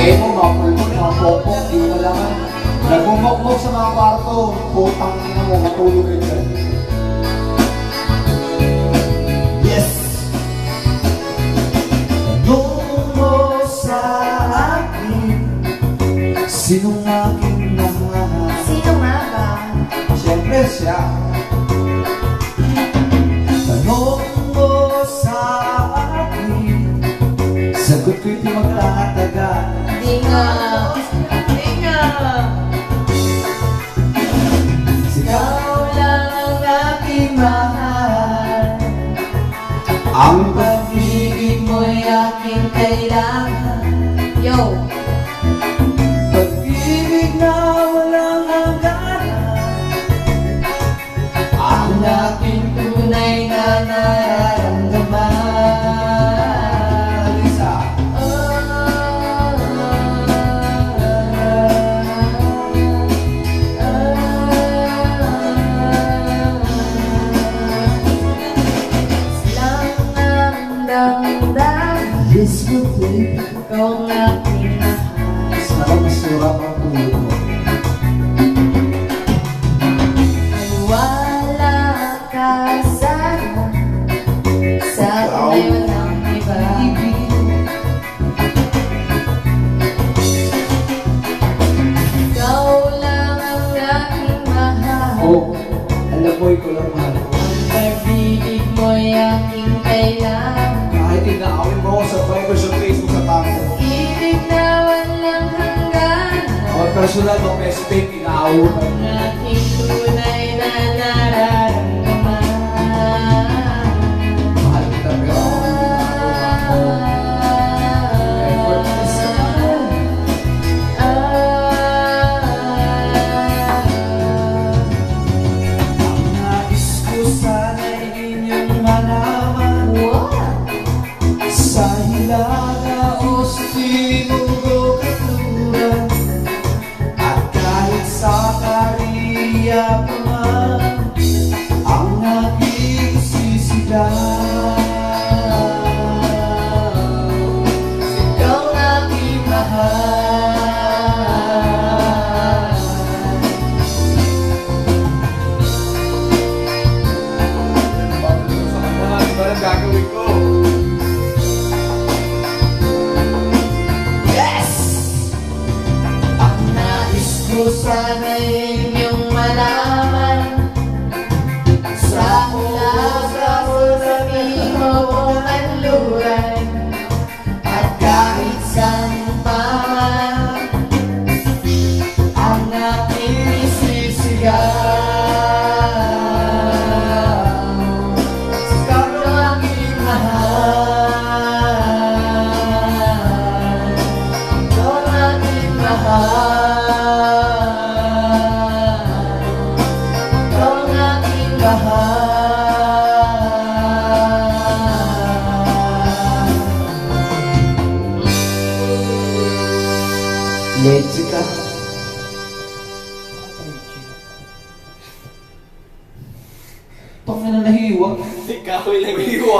Eh mo, mga pulmon, mga pokpok, di mo malaman. Nagmumokmok sa mga kwarto, putang ina mo, matulog rin dyan. Yes! Tanong mo sa akin, sinong aking mahal? Sino nga ba? Siyempre siya. Tanong mo sa akin, sagot ko'y di magtatagal. Di nga. Di nga. Ikaw lang ang aking mahal. Ang Pag-ibig mo'y aking kailangan. Yo! pag-ibig na walang hangganan, Ang aking tunay na nararamdaman. isa. Lang ang damdamin. Yes, good baby. Ikaw ang aking mahal. Mas nakapasura pa ang tulog mo. Wala ka sana. Sa akin ay walang iba. Ikaw lang ang aking mahal. Oh, alam mo, ikaw lang mahal ko. Ang pag-ibig mo'y aking kailangan. Kahit inaawin mo ako sa Viber, sa Facebook, sa tango. Ibig na walang hanggan. Mga personal, mga best friend, inaawin mo. Ang aking tunay na nararamdaman. Mahal kita, pero ako hindi ginagawa ko. Effortless ka naman. Ang nais ko sana'y inyong malaman, sa Hilaga o sa Timog o Kanluran, at kahit sa Korea pa man, ang aking sisigaw. Ikaw ang aking mahal. Gagawin ko. Yes! Ang nais ko sana'y inyong malaman. Sa Hilaga o sa Timog o Kanluran, at kahit saan pa man, ang aking isisigaw. Ikaw ang aking mahal. Ikaw ang aking mahal. Ikaw ang aking mahal. Let's go. Tong na nahiwa. Ikaw yung naghiwa.